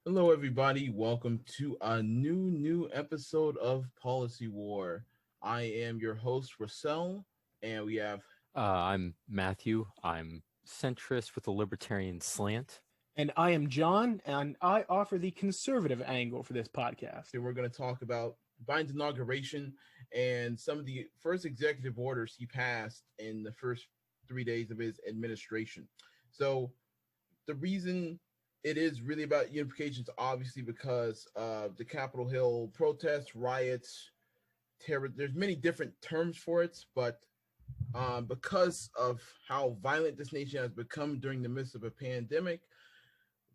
Hello, everybody. Welcome to a new episode of Policy War. I am your host, Russell, and we have, I'm Matthew. I'm centrist with a libertarian slant. And I am John, and I offer the conservative angle for this podcast. and we're going to talk about Biden's inauguration and some of the first executive orders he passed in the first 3 days of his administration. So, the reason it is really about unifications, obviously, because of the Capitol Hill protests, riots, terror. There's many different terms for it, but because of how violent this nation has become during the midst of a pandemic,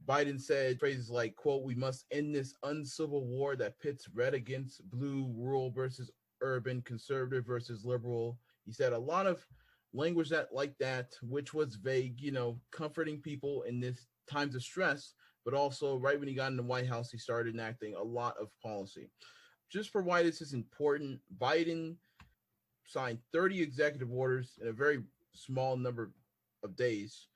Biden said phrases like, quote, we must end this uncivil war that pits red against blue, rural versus urban, conservative versus liberal. He said a lot of language that like that, which was vague, comforting people in this times of stress, but also right when he got in the White House, he started enacting a lot of policy. Just for why this is important, Biden signed 30 executive orders in a very small number of days.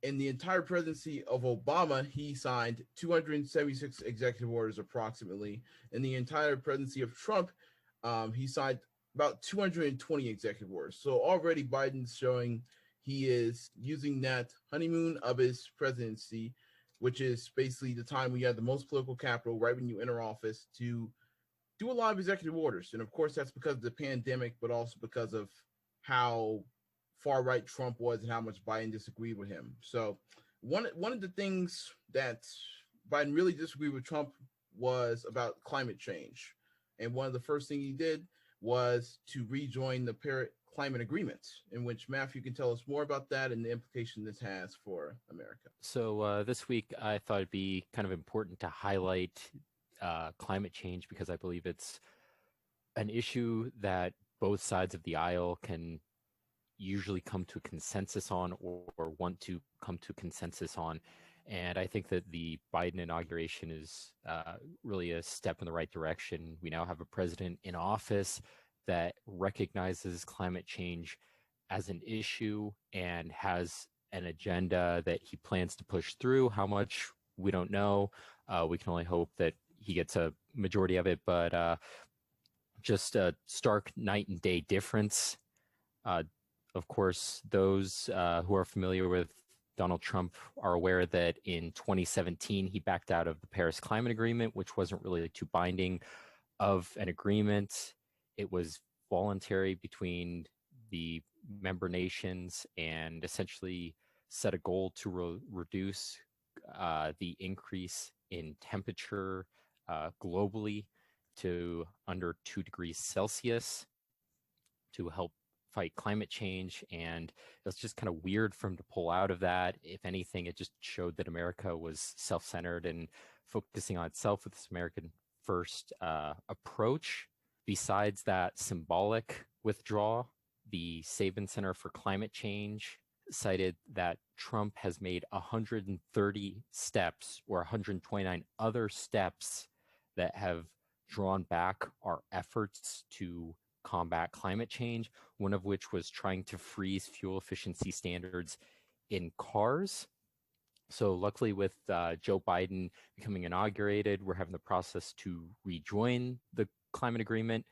In the entire presidency of Obama, he signed 276 executive orders approximately. In the entire presidency of Trump, he signed about 220 executive orders. So already Biden's showing he is using that honeymoon of his presidency, which is basically the time when you have the most political capital right when you enter office, to do a lot of executive orders. And of course, that's because of the pandemic, but also because of how far right Trump was and how much Biden disagreed with him. So one of the things that Biden really disagreed with Trump was about climate change. And one of the first things he did was to rejoin the Paris Climate Agreement, in which Matthew can tell us more about that and the implication this has for America. So this week, I thought it'd be kind of important to highlight climate change because I believe it's an issue that both sides of the aisle can usually come to a consensus on or want to come to a consensus on. And I think that the Biden inauguration is really a step in the right direction. We now have a president in office that recognizes climate change as an issue and has an agenda that he plans to push through. How much, we don't know. We can only hope that he gets a majority of it, but just a stark night and day difference. Of course, those who are familiar with Donald Trump are aware that in 2017, he backed out of the Paris Climate Agreement, which wasn't really too binding of an agreement. It was voluntary between the member nations and essentially set a goal to reduce the increase in temperature globally to under 2 degrees Celsius to help fight climate change. And it's just kind of weird for him to pull out of that. If anything, it just showed that America was self-centered and focusing on itself with this American first approach. Besides that symbolic withdrawal, the Sabin Center for Climate Change cited that Trump has made 130 steps or 129 other steps that have drawn back our efforts to combat climate change, one of which was trying to freeze fuel efficiency standards in cars. So luckily with Joe Biden becoming inaugurated, we're having the process to rejoin the climate agreement.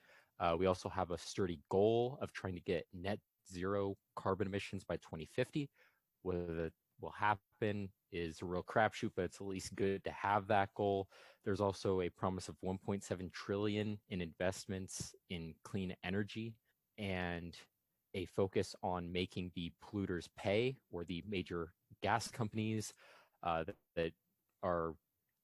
We also have a sturdy goal of trying to get net zero carbon emissions by 2050. Whether that will happen is a real crapshoot, but it's at least good to have that goal. There's also a promise of 1.7 trillion in investments in clean energy and a focus on making the polluters pay, or the major gas companies that are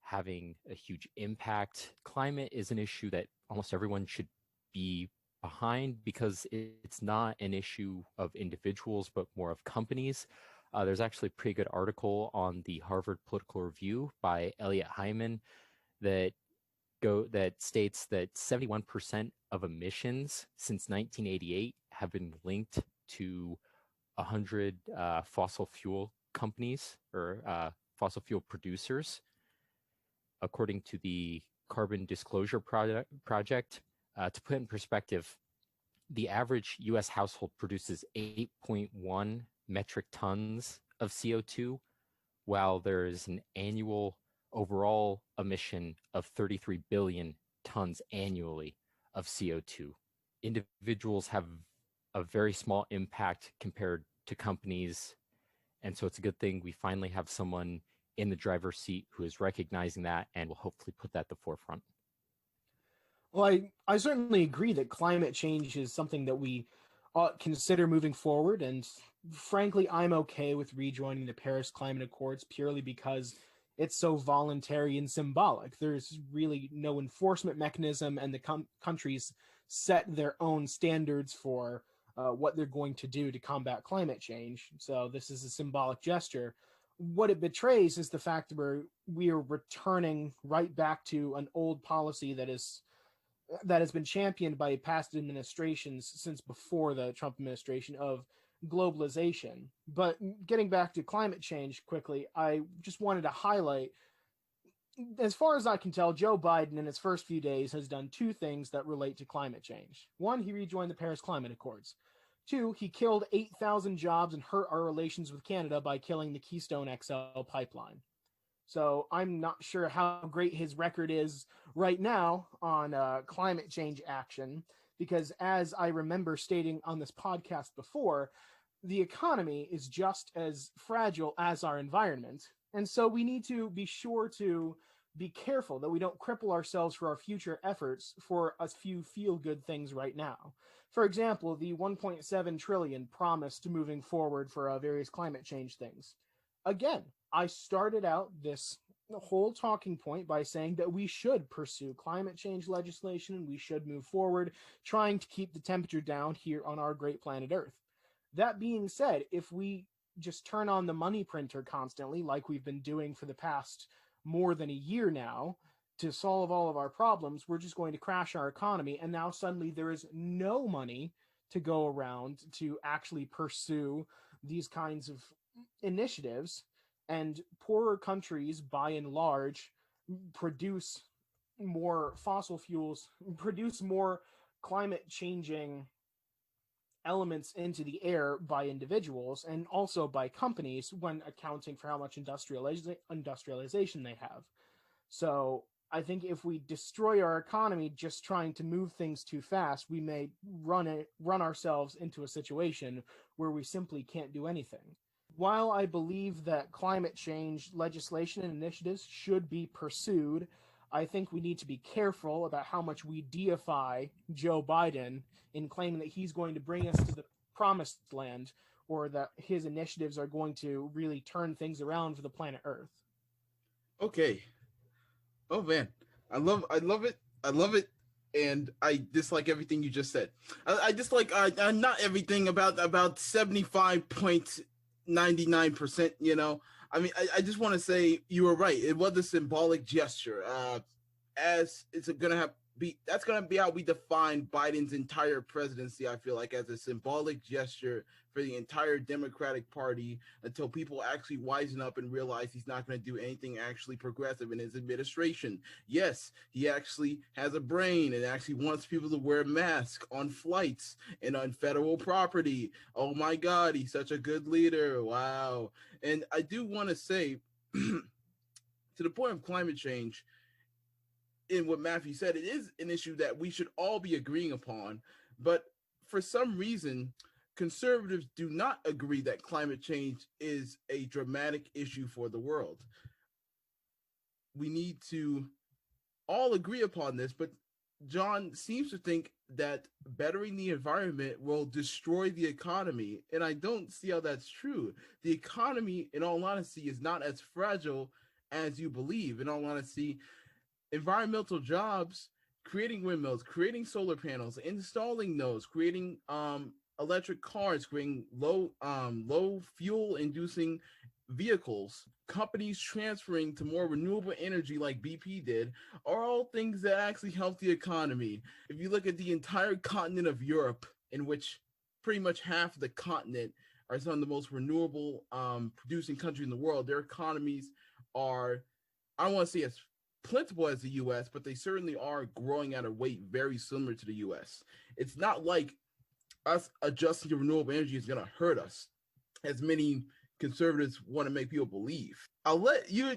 having a huge impact. Climate is an issue that almost everyone should be behind because it's not an issue of individuals, but more of companies. There's actually a pretty good article on the Harvard Political Review by Elliot Hyman that states that 71% of emissions since 1988 have been linked to 100 fossil fuel companies or fossil fuel producers. According to the Carbon Disclosure Project, to put in perspective, the average US household produces 8.1 metric tons of CO2, while there is an annual overall emission of 33 billion tons annually of CO2. Individuals have a very small impact compared to companies. And so it's a good thing we finally have someone in the driver's seat who is recognizing that and will hopefully put that at the forefront. Well, I certainly agree that climate change is something that we ought consider moving forward. And frankly, I'm okay with rejoining the Paris Climate Accords purely because it's so voluntary and symbolic. There's really no enforcement mechanism, and the countries set their own standards for what they're going to do to combat climate change. So this is a symbolic gesture. What it betrays is the fact that we are returning right back to an old policy that has been championed by past administrations since before the Trump administration of globalization. But getting back to climate change quickly, I just wanted to highlight, as far as I can tell, Joe Biden in his first few days has done two things that relate to climate change. One, he rejoined the Paris Climate Accords. Two, he killed 8,000 jobs and hurt our relations with Canada by killing the Keystone XL pipeline. So I'm not sure how great his record is right now on climate change action, because as I remember stating on this podcast before, the economy is just as fragile as our environment. And so we need to be sure to be careful that we don't cripple ourselves for our future efforts for a few feel-good things right now. For example, the 1.7 trillion promised moving forward for various climate change things. Again, I started out this whole talking point by saying that we should pursue climate change legislation and we should move forward trying to keep the temperature down here on our great planet Earth. That being said, if we just turn on the money printer constantly, like we've been doing for the past more than a year now, to solve all of our problems, we're just going to crash our economy. And now suddenly there is no money to go around to actually pursue these kinds of initiatives. And poorer countries, by and large, produce more fossil fuels, produce more climate changing elements into the air by individuals and also by companies when accounting for how much industrialization they have. So I think if we destroy our economy just trying to move things too fast, we may run ourselves into a situation where we simply can't do anything. While I believe that climate change legislation and initiatives should be pursued, I think we need to be careful about how much we deify Joe Biden in claiming that he's going to bring us to the promised land, or that his initiatives are going to really turn things around for the planet Earth. Okay. Oh man, I love it. I love it, and I dislike everything you just said. I dislike not everything about 75.99%. You know, I mean, I just want to say you were right. It was a symbolic gesture. As it's that's gonna be how we define Biden's entire presidency. I feel like as a symbolic gesture for the entire Democratic Party until people actually wisen up and realize he's not going to do anything actually progressive in his administration. Yes, he actually has a brain and actually wants people to wear masks on flights and on federal property. Oh my God, he's such a good leader. Wow. And I do want to say, to the point of climate change, in what Matthew said, it is an issue that we should all be agreeing upon. But for some reason, conservatives do not agree that climate change is a dramatic issue for the world. We need to all agree upon this, but John seems to think that bettering the environment will destroy the economy, and I don't see how that's true. The economy, in all honesty, is not as fragile as you believe. In all honesty, environmental jobs, creating windmills, creating solar panels, installing those, creating electric cars, creating low fuel inducing vehicles, companies transferring to more renewable energy like BP did, are all things that actually help the economy. If you look at the entire continent of Europe, in which pretty much half of the continent are some of the most renewable producing countries in the world, their economies are, I don't want to say as plentiful as the US, but they certainly are growing at a rate very similar to the US. It's not like us adjusting to renewable energy is going to hurt us, as many conservatives want to make people believe. I'll let you,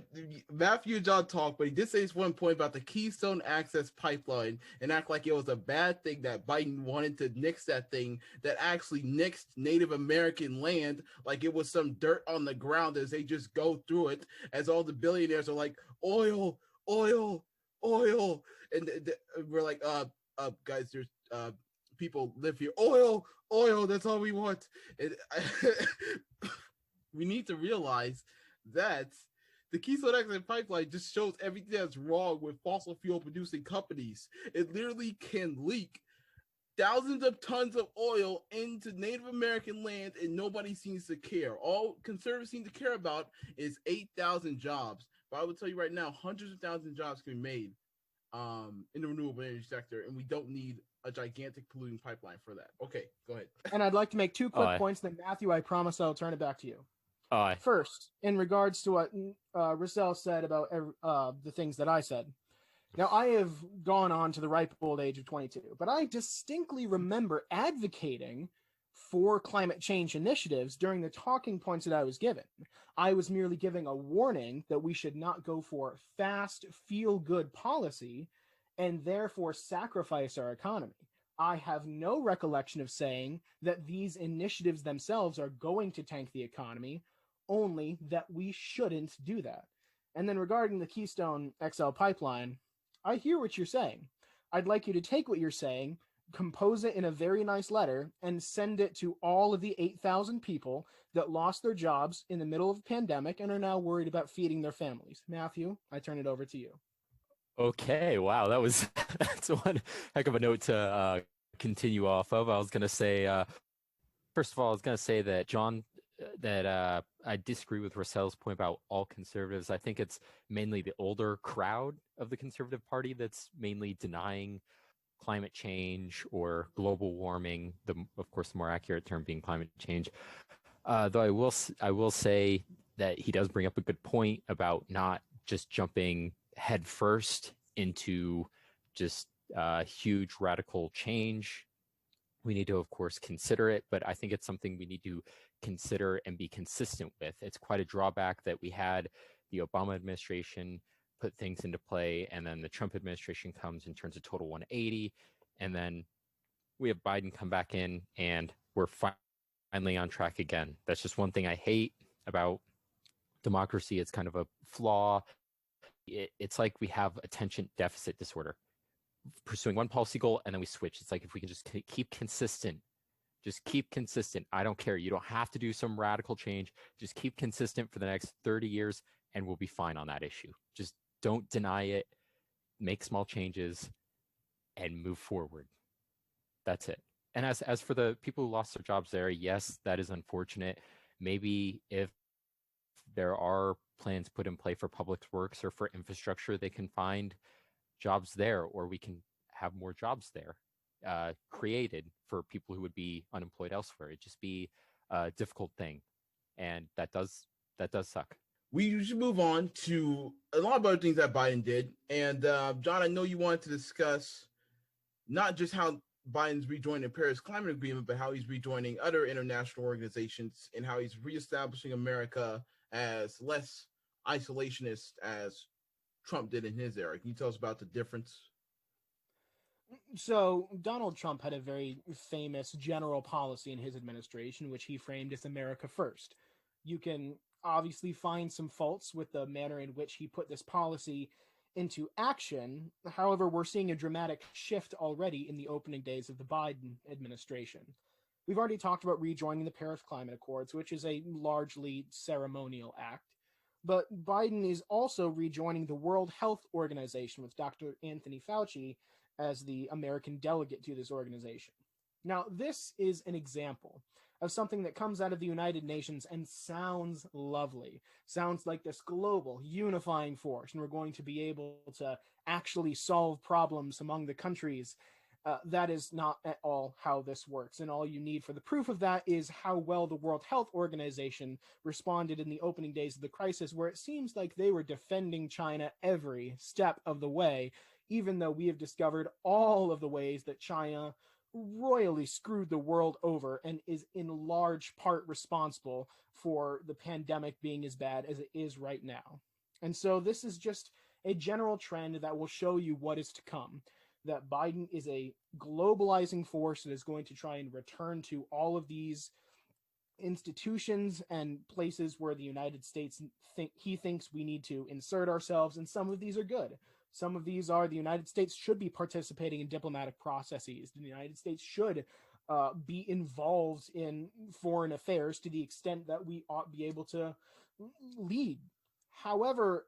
Matthew and John talk, but he did say this one point about the Keystone Access Pipeline and act like it was a bad thing that Biden wanted to nix that thing that actually nixed Native American land like it was some dirt on the ground as they just go through it, as all the billionaires are like, oil, oil, oil. And we're like, guys, there's people live here. Oil, oil, that's all we want. And we need to realize that the Keystone XL pipeline just shows everything that's wrong with fossil fuel producing companies. It literally can leak thousands of tons of oil into Native American land, and nobody seems to care. All conservatives seem to care about is 8,000 jobs. But I will tell you right now, hundreds of thousands of jobs can be made in the renewable energy sector, and we don't need a gigantic polluting pipeline for that. Okay, go ahead. And I'd like to make two quick points. Then Matthew, I promise I'll turn it back to you. First, in regards to what Russell said about the things that I said. Now, I have gone on to the ripe old age of 22, but I distinctly remember advocating for climate change initiatives during the talking points that I was given. I was merely giving a warning that we should not go for fast, feel-good policy and therefore sacrifice our economy. I have no recollection of saying that these initiatives themselves are going to tank the economy, only that we shouldn't do that. And then regarding the Keystone XL pipeline, I hear what you're saying. I'd like you to take what you're saying, compose it in a very nice letter, and send it to all of the 8,000 people that lost their jobs in the middle of a pandemic and are now worried about feeding their families. Matthew, I turn it over to you. Okay, wow, that's one heck of a note to continue off of. I was going to say, first of all, I was going to say that, John, that I disagree with Russell's point about all conservatives. I think it's mainly the older crowd of the Conservative Party that's mainly denying climate change or global warming, of course, the more accurate term being climate change. Though I will say that he does bring up a good point about not just jumping headfirst into just huge radical change. We need to, of course, consider it, but I think it's something we need to consider and be consistent with. It's quite a drawback that we had the Obama administration put things into play, and then the Trump administration comes and turns a total 180, and then we have Biden come back in, and we're finally on track again. That's just one thing I hate about democracy. It's kind of a flaw. It's like we have attention deficit disorder, pursuing one policy goal, and then we switch. It's like if we can just keep consistent. Just keep consistent. I don't care. You don't have to do some radical change. Just keep consistent for the next 30 years, and we'll be fine on that issue. Just don't deny it. Make small changes and move forward. That's it. And as for the people who lost their jobs there, yes, that is unfortunate. Maybe if there are plans put in play for public works or for infrastructure, they can find jobs there, or we can have more jobs there created for people who would be unemployed elsewhere. It'd just be a difficult thing, and that does suck. We should move on to a lot of other things that Biden did. And John, I know you wanted to discuss not just how Biden's rejoining the Paris Climate Agreement, but how he's rejoining other international organizations and how he's reestablishing America as less isolationist as Trump did in his era. Can you tell us about the difference? So Donald Trump had a very famous general policy in his administration, which he framed as America First. You can obviously find some faults with the manner in which he put this policy into action. However, we're seeing a dramatic shift already in the opening days of the Biden administration. We've already talked about rejoining the Paris Climate Accords, which is a largely ceremonial act. But Biden is also rejoining the World Health Organization with Dr. Anthony Fauci as the American delegate to this organization. Now, this is an example of something that comes out of the United Nations and sounds lovely. Sounds like this global unifying force, and we're going to be able to actually solve problems among the countries. That is not at all how this works, and all you need for the proof of that is how well the World Health Organization responded in the opening days of the crisis, where it seems like they were defending China every step of the way, even though we have discovered all of the ways that China royally screwed the world over and is in large part responsible for the pandemic being as bad as it is right now. And so this is just a general trend that will show you what is to come. That Biden is a globalizing force that is going to try and return to all of these institutions and places where the United States he thinks we need to insert ourselves, and some of these are good. Some of these are the United States should be participating in diplomatic processes. The United States should be involved in foreign affairs to the extent that we ought be able to lead. However,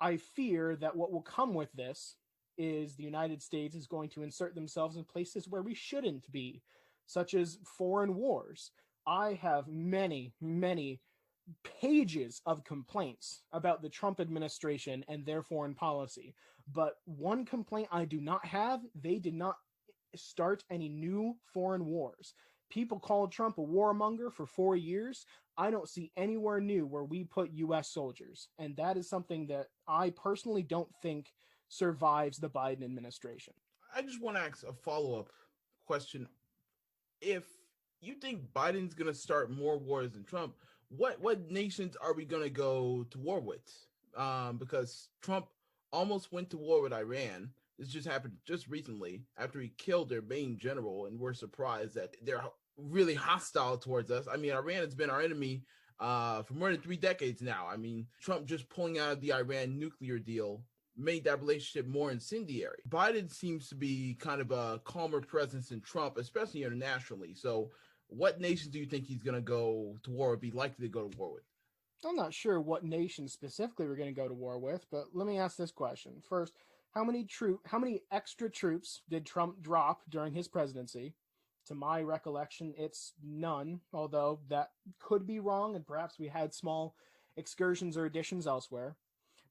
I fear that what will come with this is the United States is going to insert themselves in places where we shouldn't be, such as foreign wars. I have many, many pages of complaints about the Trump administration and their foreign policy. But one complaint I do not have, they did not start any new foreign wars. People called Trump a warmonger for 4 years. I don't see anywhere new where we put U.S. soldiers. And that is something that I personally don't think survives the Biden administration. I just want to ask a follow-up question. If you think Biden's going to start more wars than Trump, what nations are we going to go to war with? Because Trump almost went to war with Iran. This just happened just recently after he killed their main general, and we're surprised that they're really hostile towards us. I mean, Iran has been our enemy for more than 3 decades now. I mean, Trump just pulling out of the Iran nuclear deal made that relationship more incendiary. Biden seems to be kind of a calmer presence than Trump, especially internationally. So what nations do you think he's going to go to war or be likely to go to war with? I'm not sure what nation specifically we're going to go to war with, but let me ask this question. First, how many extra troops did Trump drop during his presidency? To my recollection, it's none, although that could be wrong, and perhaps we had small excursions or additions elsewhere.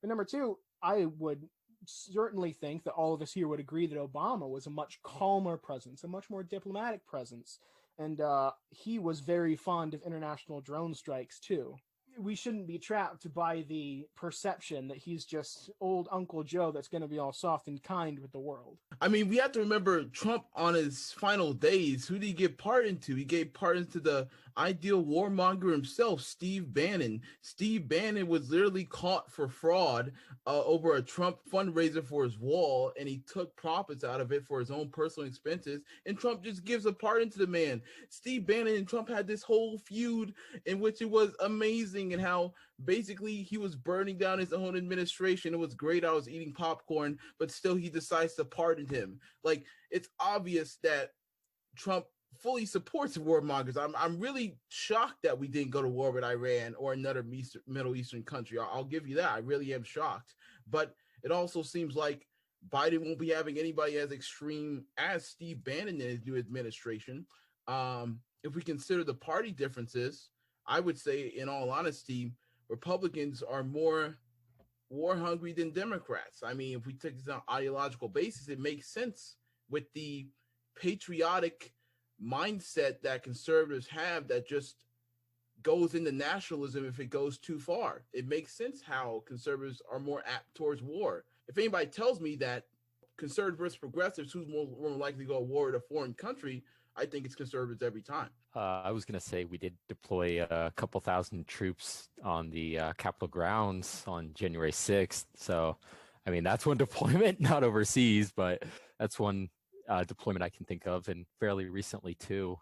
But number two, I would certainly think that all of us here would agree that Obama was a much calmer presence, a much more diplomatic presence, and he was very fond of international drone strikes too. We shouldn't be trapped by the perception that he's just old Uncle Joe that's going to be all soft and kind with the world. I mean, we have to remember Trump on his final days. Who did he give pardon to? He gave pardon to the ideal warmonger himself, Steve Bannon. Steve Bannon was literally caught for fraud over a Trump fundraiser for his wall, and he took profits out of it for his own personal expenses, and Trump just gives a pardon to the man. Steve Bannon and Trump had this whole feud in which it was amazing, and how basically he was burning down his own administration. It was great. I was eating popcorn, but still he decides to pardon him. Like, it's obvious that Trump fully supports warmongers. I'm really shocked that we didn't go to war with Iran or another Middle Eastern country. I'll give you that. I really am shocked. But it also seems like Biden won't be having anybody as extreme as Steve Bannon in his new administration. If we consider the party differences, I would say, in all honesty, Republicans are more war hungry than Democrats. I mean, if we take this on an ideological basis, it makes sense with the patriotic mindset that conservatives have that just goes into nationalism if it goes too far. It makes sense how conservatives are more apt towards war. If anybody tells me that conservatives versus progressives, who's more likely to go to war with a foreign country, I think it's conservatives every time. I was going to say we did deploy a couple thousand troops on the Capitol grounds on January 6th. So, I mean, that's one deployment, not overseas, but that's one deployment I can think of, and fairly recently too.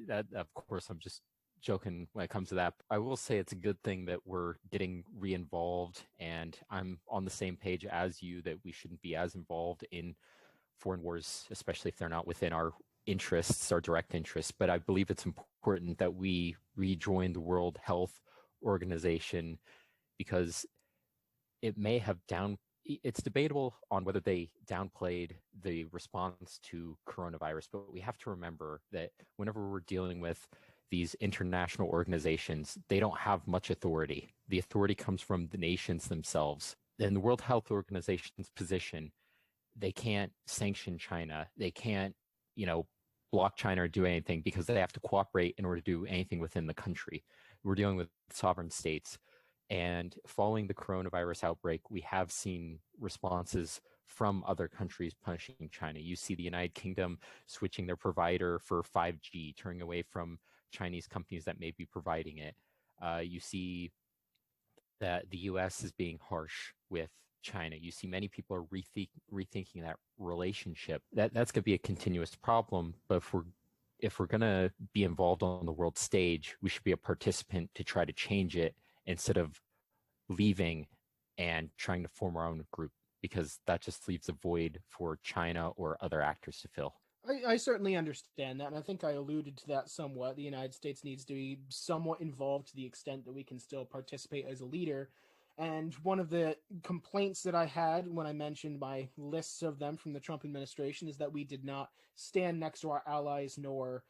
That, of course, I'm just joking when it comes to that. I will say it's a good thing that we're getting re-involved, and I'm on the same page as you that we shouldn't be as involved in foreign wars, especially if they're not within our interests, our direct interests. But I believe it's important that we rejoin the World Health Organization, because it may have it's debatable on whether they downplayed the response to coronavirus, but we have to remember that whenever we're dealing with these international organizations, they don't have much authority. The authority comes from the nations themselves. In the World Health Organization's position, they can't sanction China. They can't, block China or do anything, because they have to cooperate in order to do anything within the country. We're dealing with sovereign states. And following the coronavirus outbreak, we have seen responses from other countries punishing China. You see the United Kingdom switching their provider for 5G, turning away from Chinese companies that may be providing it. You see that the US is being harsh with China. You see many people are rethinking that relationship. That's going to be a continuous problem, but if we're going to be involved on the world stage, we should be a participant to try to change it instead of leaving and trying to form our own group, because that just leaves a void for China or other actors to fill. I certainly understand that, and I think I alluded to that somewhat. The United States needs to be somewhat involved to the extent that we can still participate as a leader. And one of the complaints that I had when I mentioned my lists of them from the Trump administration is that we did not stand next to our allies nor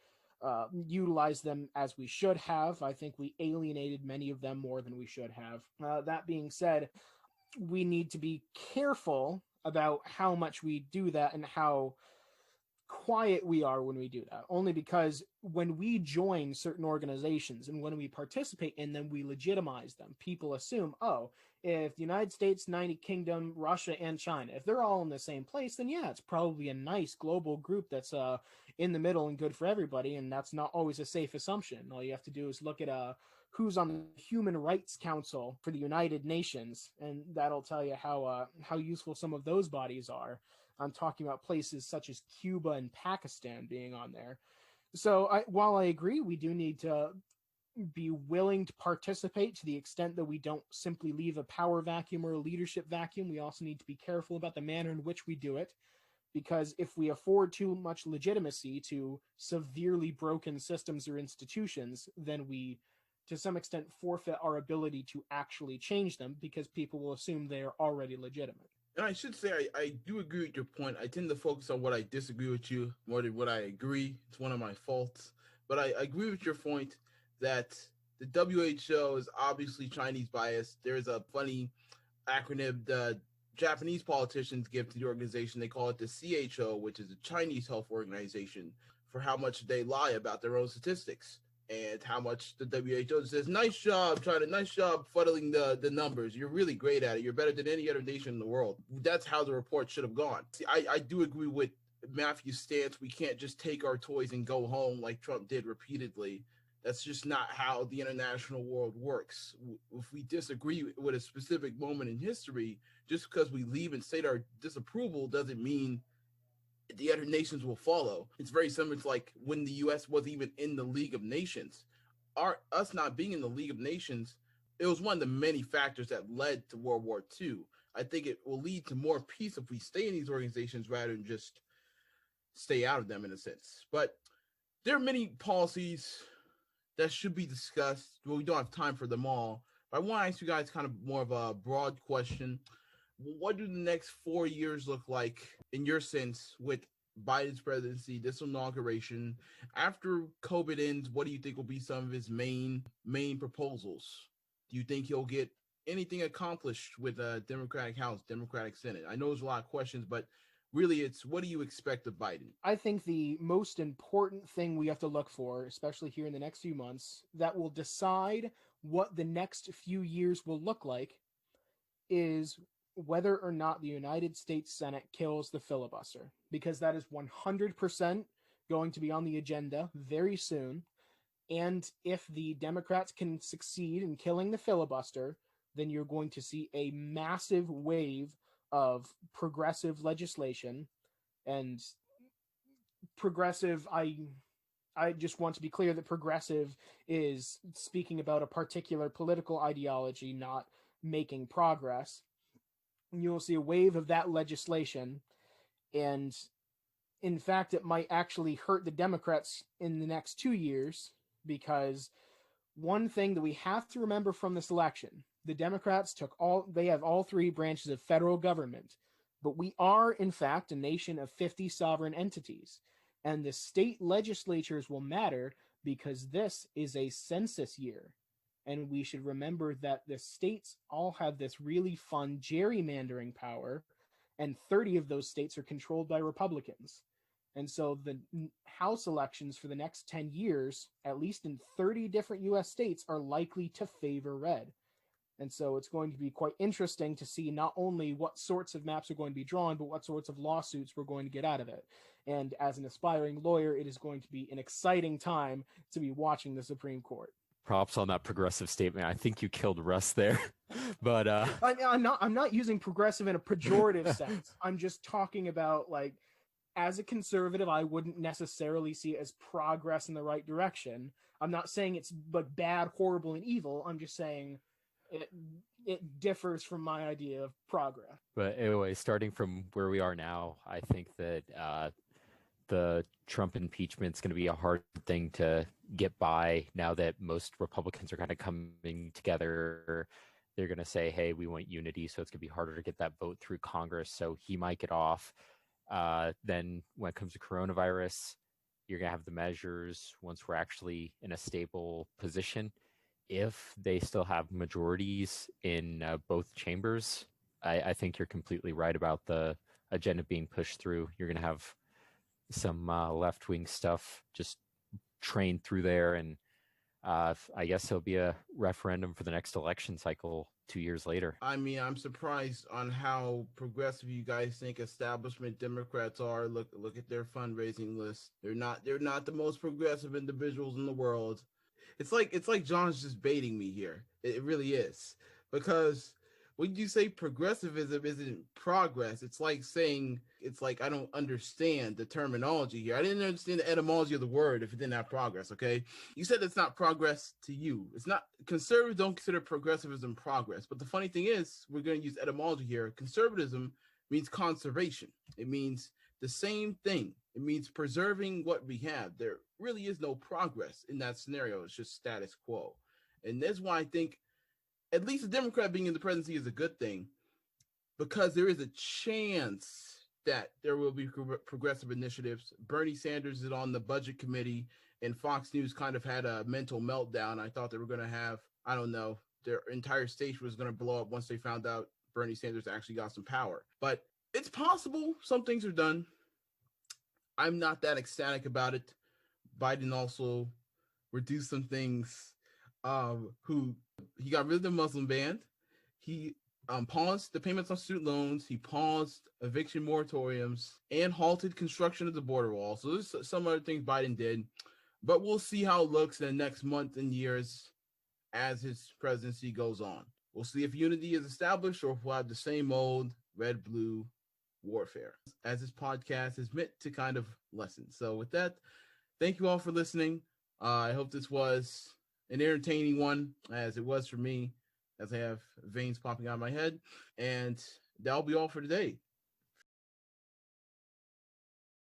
utilize them as we should have. I think we alienated many of them more than we should have. That being said, we need to be careful about how much we do that and how quiet we are when we do that, only because when we join certain organizations and when we participate in them, we legitimize them. People assume, oh, if the United States, United Kingdom, Russia, and China, if they're all in the same place, then yeah, it's probably a nice global group that's in the middle and good for everybody, and that's not always a safe assumption. All you have to do is look at who's on the Human Rights Council for the United Nations, and that'll tell you how useful some of those bodies are. I'm talking about places such as Cuba and Pakistan being on there. So while I agree, we do need to be willing to participate to the extent that we don't simply leave a power vacuum or a leadership vacuum. We also need to be careful about the manner in which we do it, because if we afford too much legitimacy to severely broken systems or institutions, then we, to some extent, forfeit our ability to actually change them, because people will assume they are already legitimate. And I should say, I do agree with your point. I tend to focus on what I disagree with you more than what I agree. It's one of my faults. But I agree with your point that the WHO is obviously Chinese biased. There's a funny acronym the Japanese politicians give to the organization. They call it the CHO, which is the Chinese Health Organization, for how much they lie about their own statistics. And how much the WHO says, nice job, China, nice job fuddling the numbers. You're really great at it. You're better than any other nation in the world. That's how the report should have gone. See, I do agree with Matthew's stance. We can't just take our toys and go home like Trump did repeatedly. That's just not how the international world works. If we disagree with a specific moment in history, just because we leave and state our disapproval doesn't mean the other nations will follow. It's very similar to like when the U.S. wasn't even in the League of Nations. Us not being in the League of Nations, it was one of the many factors that led to World War II. I think it will lead to more peace if we stay in these organizations rather than just stay out of them in a sense. But there are many policies that should be discussed. Well, we don't have time for them all. But I want to ask you guys kind of more of a broad question. What do the next 4 years look like in your sense with Biden's presidency, this inauguration? After COVID ends, what do you think will be some of his main proposals? Do you think he'll get anything accomplished with a Democratic House, Democratic Senate? I know there's a lot of questions, but really it's what do you expect of Biden? I think the most important thing we have to look for, especially here in the next few months, that will decide what the next few years will look like, is whether or not the United States Senate kills the filibuster, because that is 100% going to be on the agenda very soon. And if the Democrats can succeed in killing the filibuster, then you're going to see a massive wave of progressive legislation. And progressive, I just want to be clear that progressive is speaking about a particular political ideology, not making progress. You'll see a wave of that legislation, and in fact, it might actually hurt the Democrats in the next 2 years, because one thing that we have to remember from this election, the Democrats they have all three branches of federal government, but we are, in fact, a nation of 50 sovereign entities, and the state legislatures will matter because this is a census year. And we should remember that the states all have this really fun gerrymandering power, and 30 of those states are controlled by Republicans. And so the House elections for the next 10 years, at least in 30 different U.S. states, are likely to favor red. And so it's going to be quite interesting to see not only what sorts of maps are going to be drawn, but what sorts of lawsuits we're going to get out of it. And as an aspiring lawyer, it is going to be an exciting time to be watching the Supreme Court. Props on that progressive statement. I think you killed Russ there. But I'm not using progressive in a pejorative sense. I'm just talking about, like, as a conservative, I wouldn't necessarily see it as progress in the right direction. I'm not saying it's like bad, horrible, and evil. I'm just saying it differs from my idea of progress. But anyway, starting from where we are now, I think that the Trump impeachment is going to be a hard thing to get by now that most Republicans are kind of coming together. They're going to say, hey, we want unity, so it's going to be harder to get that vote through Congress, so he might get off. Then when it comes to coronavirus, you're going to have the measures once we're actually in a stable position. If they still have majorities in both chambers, I think you're completely right about the agenda being pushed through. You're going to have some left-wing stuff just trained through there, and I guess there'll be a referendum for the next election cycle 2 years later. I mean, I'm surprised on how progressive you guys think establishment Democrats are. Look at their fundraising list. They're not the most progressive individuals in the world. It's like John's just baiting me here. It really is. Because when you say progressivism isn't progress, it's like I don't understand the terminology here. I didn't understand the etymology of the word if it didn't have progress, okay? You said it's not progress to you. It's not. Conservatives don't consider progressivism progress. But the funny thing is, we're going to use etymology here. Conservatism means conservation. It means the same thing. It means preserving what we have. There really is no progress in that scenario. It's just status quo. And that's why I think at least a Democrat being in the presidency is a good thing, because there is a chance that there will be progressive initiatives. Bernie Sanders is on the budget committee, and Fox News kind of had a mental meltdown. I thought they were going to have, I don't know, their entire station was going to blow up once they found out Bernie Sanders actually got some power. But it's possible some things are done. I'm not that ecstatic about it. Biden also reduced some things. He got rid of the Muslim ban. He paused the payments on student loans. He paused eviction moratoriums and halted construction of the border wall. So there's some other things Biden did, but we'll see how it looks in the next month and years as his presidency goes on. We'll see if unity is established or if we'll have the same old red-blue warfare, as this podcast is meant to kind of lessen. So with that, thank you all for listening. I hope this was an entertaining one, as it was for me, as I have veins popping out of my head. And that'll be all for today.